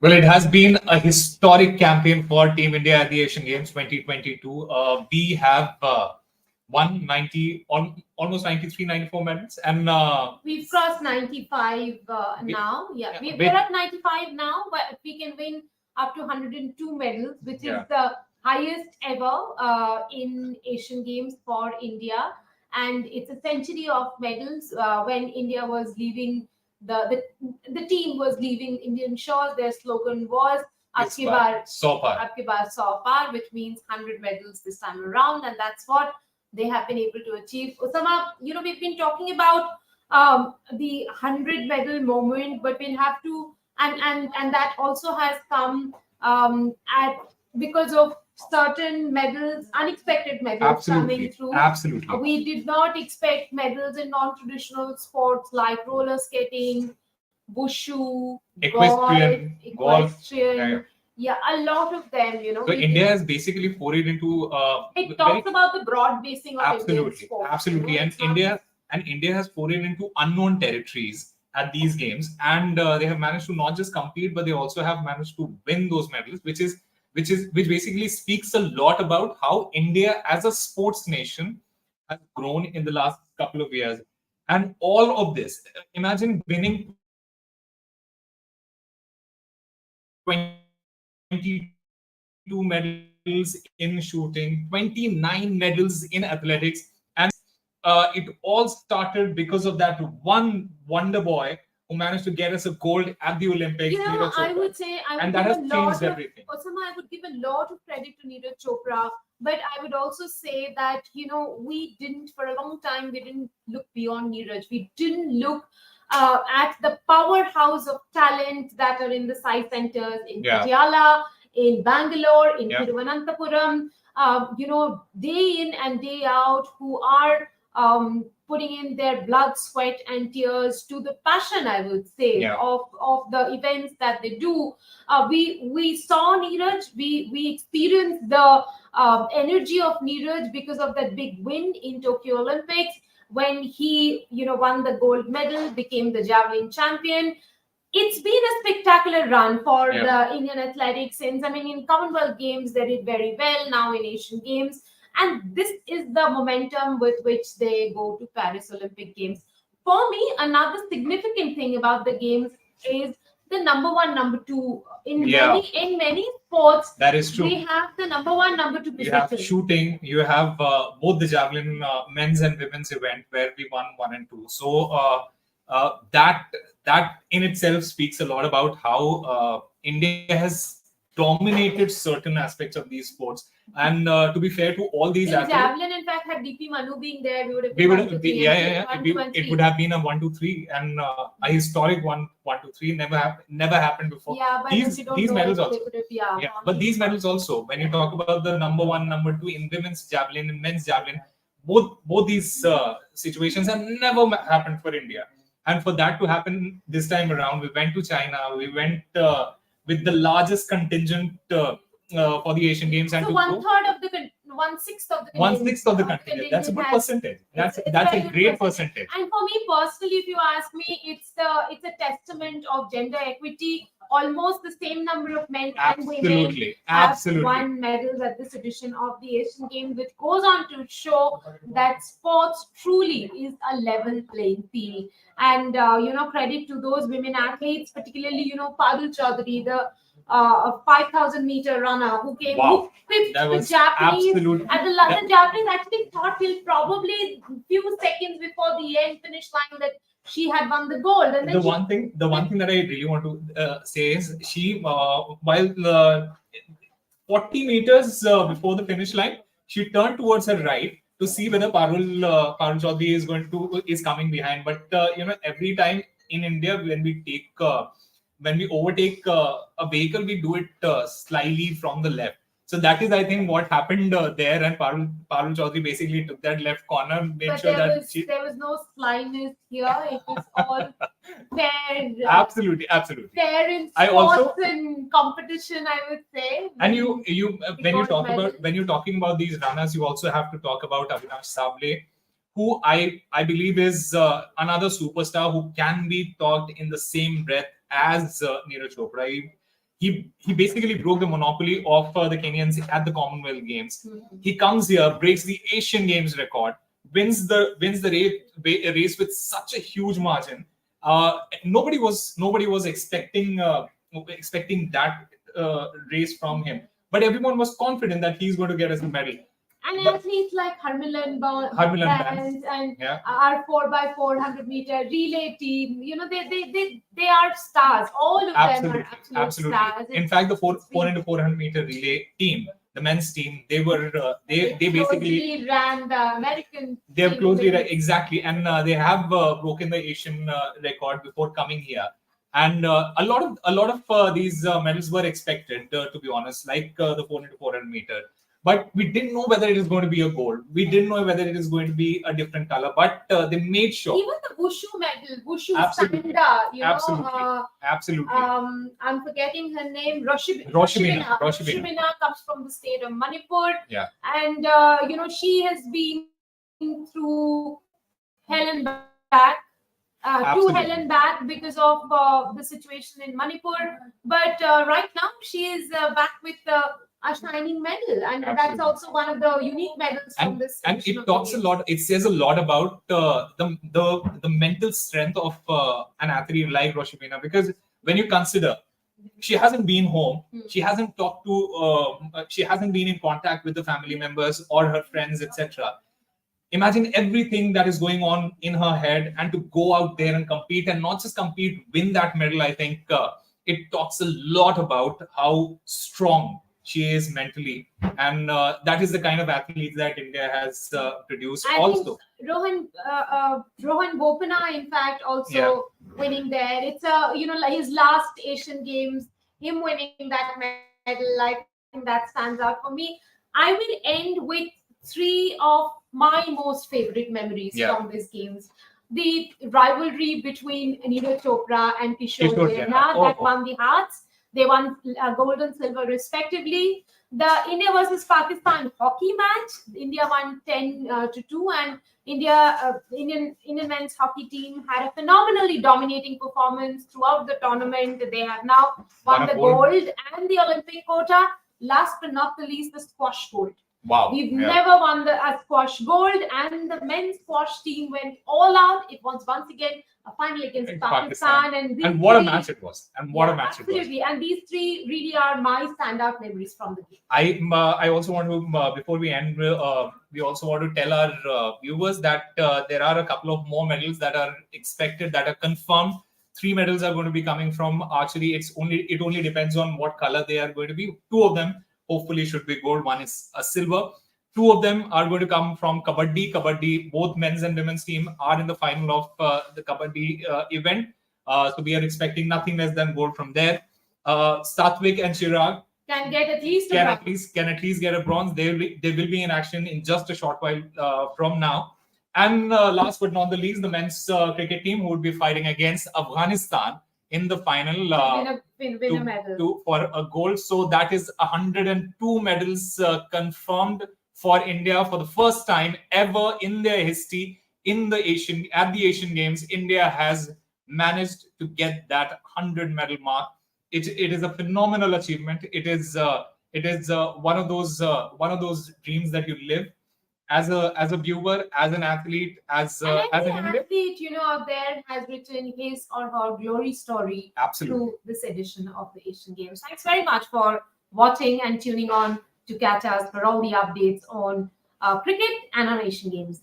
Well, it has been a historic campaign for Team India at the Asian Games 2022. We have won almost 93, 94 medals, and we've crossed 95 now. Yeah, we're at 95 now, but we can win up to 102 medals, which is the highest ever in Asian Games for India. And it's a century of medals. When India was leaving, the team was leaving Indian shores, their slogan was Abki baar saw par, which means 100 medals this time around, and that's what they have been able to achieve. Osama, we've been talking about the 100 medal moment, but we'll have to, and that also has come at because of certain medals, unexpected medals coming through. Absolutely. We did not expect medals in non-traditional sports like roller skating, wushu, golf. Yeah, a lot of them, So India has basically forayed into. It talks about the broad basing of Indian sports. Absolutely, and India has forayed into unknown territories at these games, and they have managed to not just compete, but they also have managed to win those medals, which basically speaks a lot about how India as a sports nation has grown in the last couple of years. And all of this, imagine winning 22 medals in shooting, 29 medals in athletics, and it all started because of that one wonder boy who managed to get us a gold at the Olympics. I would say, and that has changed everything. Osama, I would give a lot of credit to Neeraj Chopra, but I would also say that we didn't, for a long time, we didn't look beyond Neeraj. We didn't look at the powerhouse of talent that are in the science centers in Patiala, in Bangalore, in Thiruvananthapuram, day in and day out, who are putting in their blood, sweat, and tears to the passion, I would say, of the events that they do. We saw Neeraj, we experienced the energy of Neeraj because of that big win in Tokyo Olympics, when he won the gold medal, became the javelin champion. It's been a spectacular run for the Indian athletics since, in Commonwealth Games, they did very well, now in Asian Games. And this is the momentum with which they go to Paris Olympic Games. For me, another significant thing about the Games is the number one, number two. In many sports, that is true. We have the number one, number two position. You have shooting, you have both the javelin men's and women's event where we won 1 and 2. So that in itself speaks a lot about how India has dominated certain aspects of these sports. And to be fair to all these athletes, javelin, in fact, had DP Manu being there, we would have it would have been a 1-2-3 and a historic 1-2-3. Never happened before. But these medals also. But these medals also, when you talk about the number 1, number 2 in women's javelin and men's javelin, both these situations have never happened for India. And for that to happen this time around, we went to China. We went with the largest contingent for the Asian Games, and so 1/6 of the 1/6 of the contingent. That's a good percentage. That's a great percentage. And for me personally, if you ask me, it's a testament of gender equity. Almost the same number of men and women have won medals at this edition of the Asian Games, which goes on to show that sports truly is a level playing field. And credit to those women athletes, particularly Parul Chaudhary, the 5,000-meter runner who came who pipped the Japanese at the Japanese actually thought till probably few seconds before the end finish line that she had won the gold. And then the one thing that I really want to say is she while 40 meters before the finish line, she turned towards her right to see whether Parul Chaudhary is coming behind. But every time in India when we overtake a vehicle, we do it slyly from the left. So that is, I think, what happened there. And Parul Chaudhary basically took that left corner, made sure there was no slyness here. It was all fair. Absolutely. Fair in sports and competition, I would say. And when you're talking about these runners, you also have to talk about Avinash Sable, who I believe is another superstar who can be talked in the same breath as Neeraj Chopra. he basically broke the monopoly of the Kenyans at the Commonwealth Games. Mhm. He comes here, breaks the Asian Games record, wins the race with such a huge margin. Nobody was expecting that race from him, but everyone was confident that he's going to get us a medal. And But- athletes like Harmilan Harmilan Bands and Yeah. our 4x400 meter relay team, they are stars. All of them Absolutely, are absolute absolutely. stars. In fact, the 4 it's been- into 400 meter relay team, the men's team, they were they basically closely ran the American. they have team closely with- exactly, and they have broken the Asian record before coming here. And a lot of these medals were expected, to be honest, like the 4 into 400 meter. But we didn't know whether it is going to be a gold. We didn't know whether it is going to be a different color. But they made sure. Even the wushu medal, wushu Absolutely. Sanda, Absolutely. Absolutely. I'm forgetting her name, Roshibina. Roshibina comes from the state of Manipur. Yeah. And, she has been through hell and back, to Absolutely. hell and back because of the situation in Manipur. But right now, she is back with a shining medal. And that's Absolutely. also one of the unique medals from this. And edition it of the talks a Games. lot. It says a lot about the mental strength of an athlete like Roshibina, because when you consider she hasn't been home, she hasn't talked to, she hasn't been in contact with the family members or her friends, etc. Imagine everything that is going on in her head, and to go out there and compete, and not just compete, win that medal. I think it talks a lot about how strong she is mentally, and that is the kind of athlete that India has produced. I Also, think Rohan Bopana, in fact, also winning there. It's like his last Asian Games, him winning that medal. I think that stands out for me. I will end with 3 of my most favorite memories from these games. The rivalry between Neeraj Chopra and Kishore Kishore Jena Jena. that won the hearts. They won gold and silver respectively. The India versus Pakistan hockey match, India won 10-2, and Indian men's hockey team had a phenomenally dominating performance throughout the tournament. They have now won the gold and the Olympic quota. Last but not the least, the squash gold. wow, We've never won the squash gold, and the men's squash team went all out. It was once again a final against Pakistan, and what a match it was! And what a match it was! Absolutely, and these 3 really are my standout memories from the game. I also want to, before we end, we also want to tell our viewers that there are a couple of more medals that are expected, that are confirmed. 3 medals are going to be coming from archery. It only depends on what color they are going to be. 2 of them hopefully should be gold. 1 is a silver. 2 of them are going to come from kabaddi. Kabaddi, both men's and women's team are in the final of the kabaddi event. So we are expecting nothing less than gold from there. Satvik and Chirag Can get at least a can bronze. at least get a bronze. They will be in action in just a short while from now. And last but not the least, the men's cricket team, who would be fighting against Afghanistan in the final win a medal. for a gold. So that is 102 medals confirmed for India for the first time ever in their history at the Asian Games. India has managed to get that 100 medal mark. It is a phenomenal achievement. It is one of those dreams that you live as a viewer, as an athlete, as an Indian. Athlete, out there has written his or her glory story Absolutely. through this edition of the Asian Games. Thanks very much for watching and tuning on to catch us for all the updates on cricket and on Asian Games.